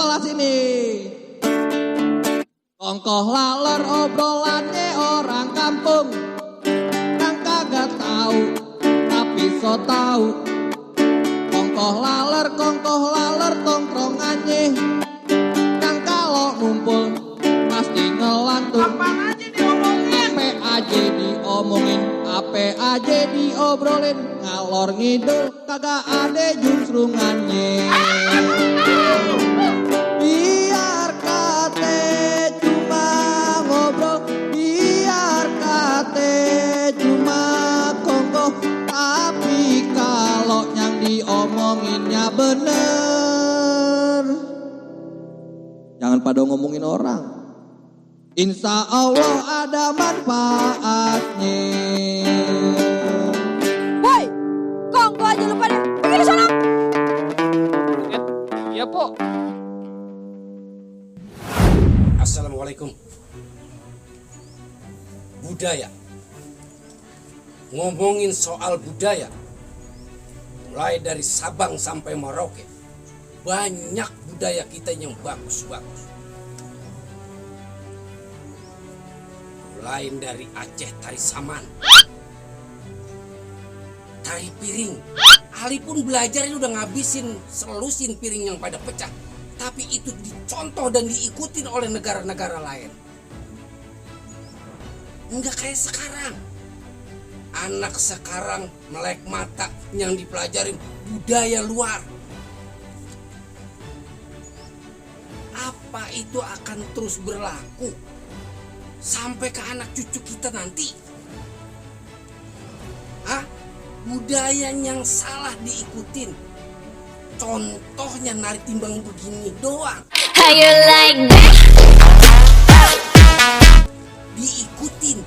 sebelah sini. Kongkoh laler obrolannya orang kampung yang kagak tahu tapi so tahu. Kongkoh laler tongkrongannya yang kalau ngumpul pasti ngelantung. Ape aja diobrolin, ngalor ngidul kagak ada jungsrungannya. Biar kate cuma ngobrol, biar kate cuma kongkoh, tapi kalau yang diomonginnya bener, jangan pada ngomongin orang. Insya Allah ada manfaatnya. Woi, kongko aja lu pada pergi sana. Iya, Po. Assalamualaikum. Budaya. Ngomongin soal budaya, mulai dari Sabang sampai Merauke, banyak budaya kita yang bagus-bagus. Lain dari Aceh tari saman, tari piring. Ali pun belajar ini udah ngabisin selusin piring yang pada pecah, tapi itu dicontoh dan diikutin oleh negara-negara lain. Enggak kayak sekarang. Anak sekarang melek mata yang dipelajarin budaya luar. Apa itu akan terus berlaku sampai ke anak cucu kita nanti? Budaya yang salah diikutin. Contohnya nari timbang begini doang. How you like that? Diikutin.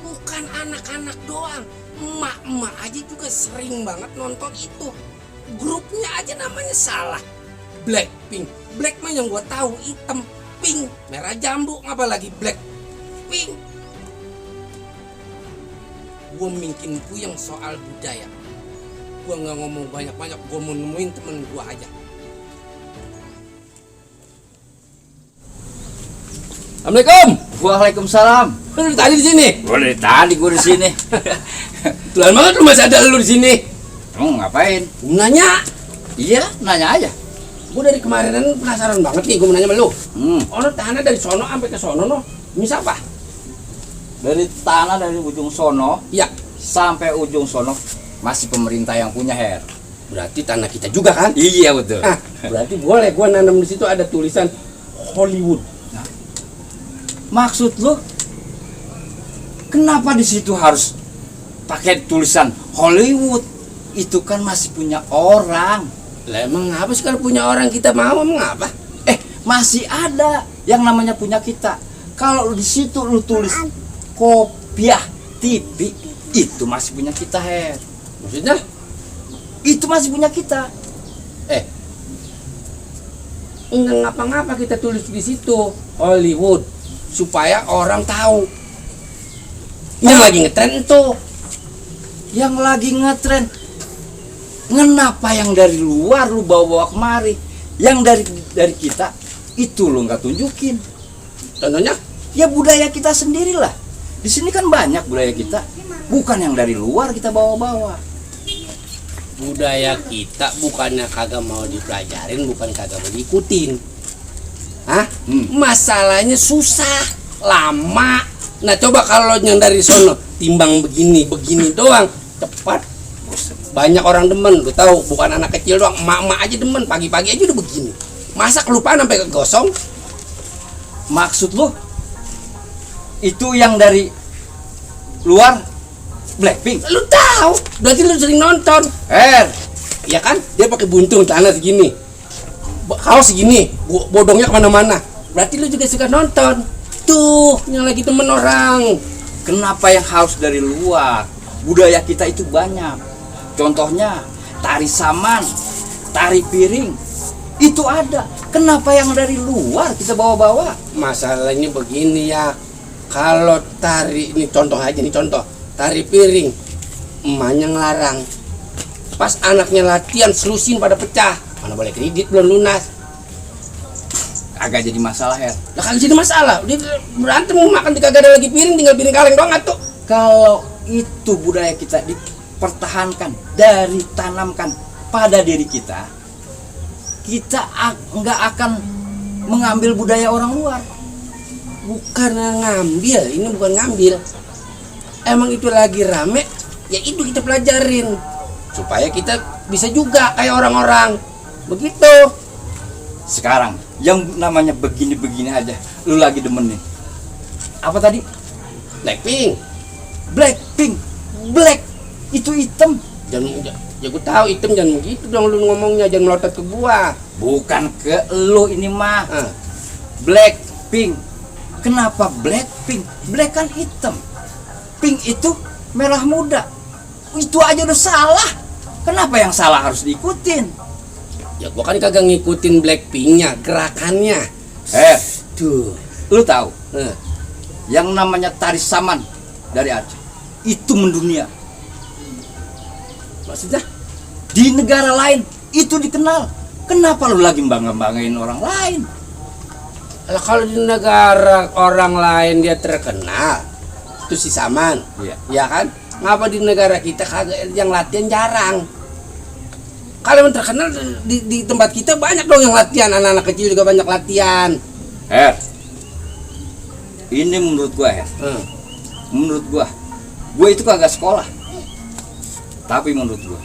Bukan anak-anak doang. Emak-emak aja juga sering banget nonton itu. Grupnya aja namanya salah. Blackpink. Black mah yang gua tahu hitam, pink, merah jambu, ngapa lagi black? Pink. Gue minkin puyeng soal budaya. Gue nggak ngomong banyak-banyak. Gue mau nemuin temen gue aja. Assalamualaikum. Waalaikumsalam. Lu dari tadi di sini? Gue dari tadi gue di sini. Tuhan banget lu masih ada lu di sini. Ngapain? Nanya. Iya, nanya aja. Gue dari kemarinan penasaran banget nih. Gue mau nanya sama lu. Ono tanah dari sono sampai ke sono no. Misal apa? Dari tanah dari ujung sono Ya. sampai ujung sono masih pemerintah yang punya, Her. Berarti tanah kita juga kan? Iya betul. Berarti boleh gue nanam di situ ada tulisan Hollywood. Nah, maksud lu kenapa di situ harus pakai tulisan Hollywood? Itu kan masih punya orang. Lah emang apa sih kalau punya orang kita mau emang apa? Masih ada yang namanya punya kita. Kalau di situ lu tulis Kopiah TV, itu masih punya kita, Her. Maksudnya? Itu masih punya kita. Enggak ngapa-ngapa kita tulis di situ Hollywood supaya orang tahu. Yang lagi ngetren itu. Yang lagi ngetren. Kenapa yang dari luar lu bawa kemari? Yang dari kita itu lu nggak tunjukin. Contohnya? Ya budaya kita sendirilah. Di sini kan banyak budaya kita. Bukan yang dari luar kita bawa-bawa. Budaya kita bukannya kagak mau dipelajarin, bukan kagak mau diikutin. Masalahnya susah, lama. Nah coba kalau yang dari sono timbang begini doang, cepat. Banyak orang demen, lu tahu, bukan anak kecil doang, emak-emak aja demen, pagi-pagi aja udah begini. Masa kelupaan sampai kegosong? Maksud lu itu yang dari luar Blackpink? Lu tahu, berarti lu sering nonton. Ya kan, dia pakai buntung celana segini, kaos segini, bodongnya kemana-mana. Berarti lu juga suka nonton. Tuh, yang lagi temen orang. Kenapa yang harus dari luar? Budaya kita itu banyak. Contohnya tari saman, tari piring, itu ada. Kenapa yang dari luar kita bawa-bawa? Masalahnya begini ya. Kalau tari, ini contoh aja nih, contoh tari piring, emaknya ngelarang. Pas anaknya latihan selusin pada pecah, mana boleh kredit belum lunas. agak jadi masalah, Her. Lah kagak jadi masalah. Dia berantem mau makan kagak ada lagi piring, tinggal piring kaleng doang atuh. Kalau itu budaya kita dipertahankan, dari tanamkan pada diri kita, kita nggak akan mengambil budaya orang luar. Bukan ngambil, ini bukan ngambil. Emang itu lagi rame, ya itu kita pelajarin supaya kita bisa juga kayak orang-orang. Begitu. Sekarang yang namanya begini-begini aja lu lagi demenin. Apa tadi? Blackpink. Blackpink. Black itu hitam. Jangan, ya gue tahu hitam, jangan begitu dong lu ngomongnya, jangan melotot ke gua. Bukan ke lu ini mah. Ah. Blackpink. Kenapa Blackpink? Black kan hitam. Pink itu merah muda. Itu aja udah salah. Kenapa yang salah harus diikutin? Ya gua kan kagak ngikutin Blackpinknya, gerakannya. Tuh, lu tahu? Eh. Yang namanya tari saman dari Aceh itu mendunia. Maksudnya? Di negara lain itu dikenal. Kenapa lu lagi bangga-banggain orang lain? Lah kalau di negara orang lain dia terkenal, itu si Saman. Iya. Ya kan? Ngapa di negara kita kagak yang latihan jarang? Kalau yang terkenal di tempat kita banyak dong yang latihan, anak-anak kecil juga banyak latihan. Ini menurut gua, menurut gua itu kagak sekolah. Tapi menurut gua,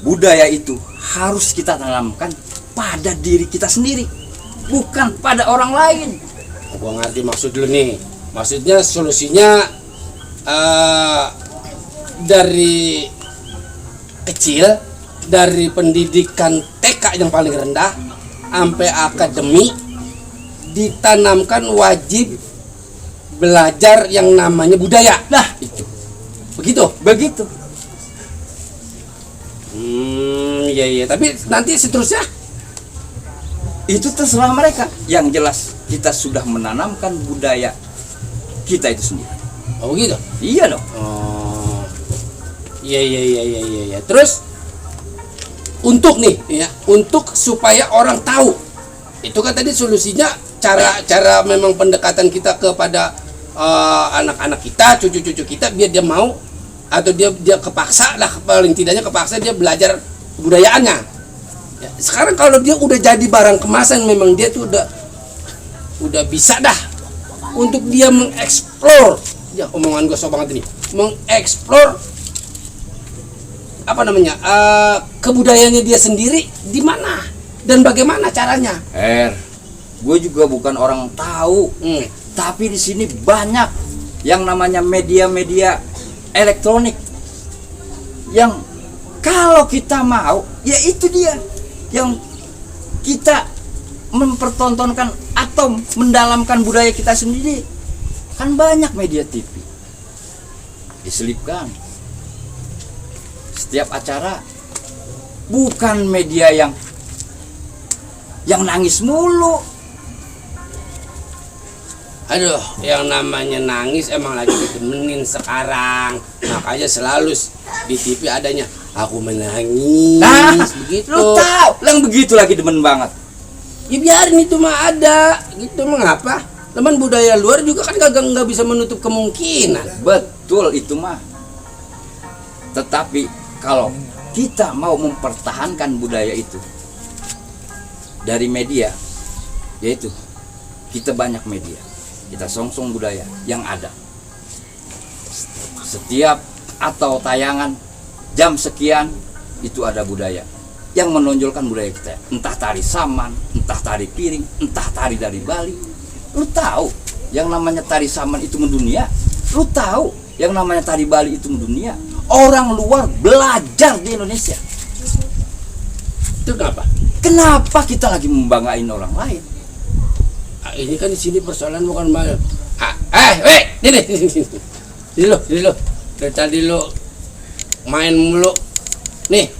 budaya itu harus kita tanamkan pada diri kita sendiri, bukan pada orang lain. Gua ngerti maksud lu nih. Maksudnya solusinya dari kecil, dari pendidikan TK yang paling rendah sampai akademi, ditanamkan wajib belajar yang namanya budaya. Nah, itu. Begitu. Iya. Tapi nanti seterusnya Itu terserah mereka. Yang jelas kita sudah menanamkan budaya kita itu sendiri. oh gitu. Iya dong. Oh. Iya. Terus untuk nih ya, untuk supaya orang tahu. Itu kan tadi solusinya cara memang pendekatan kita kepada anak-anak kita, cucu-cucu kita biar dia mau atau dia kepaksa lah, paling tidaknya kepaksa dia belajar kebudayaannya. Ya, sekarang kalau dia udah jadi barang kemasan, memang dia tuh udah bisa dah untuk dia mengeksplor. Ya omongan gue sok banget ini. Mengeksplor apa namanya? Kebudayaannya dia sendiri di mana dan bagaimana caranya. Gue juga bukan orang tahu. Tapi di sini banyak yang namanya media-media elektronik yang kalau kita mau, ya itu dia yang kita mempertontonkan atau mendalamkan budaya kita sendiri. Kan banyak media TV diselipkan setiap acara, bukan media yang nangis mulu. Aduh, yang namanya nangis emang lagi ditemenin sekarang. Makanya selalu di TV adanya aku menangis. Nah, begitu. lu tahu, yang begitu lagi demen banget. Ya biarin itu mah ada. Gitu mengapa? Teman budaya luar juga kan nggak bisa menutup kemungkinan. Betul itu mah. Tetapi kalau kita mau mempertahankan budaya itu dari media, yaitu kita banyak media. Kita songsong budaya yang ada. Setiap atau tayangan jam sekian itu ada budaya yang menonjolkan budaya kita. Entah tari saman, entah tari piring, entah tari dari Bali. Lu tahu yang namanya tari saman itu mendunia? Lu tahu yang namanya tari Bali itu mendunia? Orang luar belajar di Indonesia. Itu kenapa? Kenapa kita lagi membanggain orang lain? Ini kan di sini persoalan bukan main. Ini lo. Dari tadi lo main mulu. Nih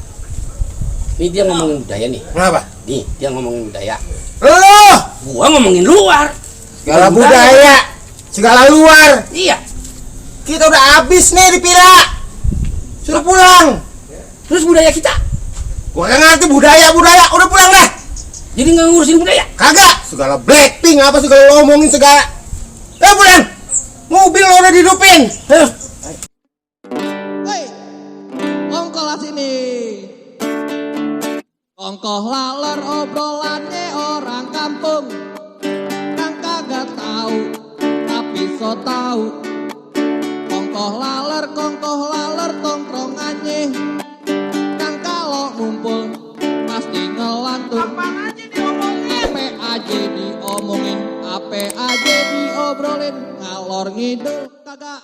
dia ngomongin budaya nih. Kenapa? Nih dia ngomongin budaya. Loh, Gua ngomongin luar. segala budaya, segala luar. Iya. Kita udah habis nih di Pira. Suruh pulang. Terus budaya kita? Gua gak ngerti budaya, udah pulang dah. Jadi nggak ngurusin budaya. Kagak. Segala Blackpink apa segala lo ngomongin segala. Bulan. Mobil lo udah dihidupin. Ayo. Hei, ongkolah sini. Ongkoh laler obrolannya orang kampung. Yang kagak tahu, tapi so tahu. Kongkoh laler tongkrongannya. Yang kalau ngumpul pasti ngelantur. Ape aja diomongin, ape aja diobrolin, ngalor ngidul kagak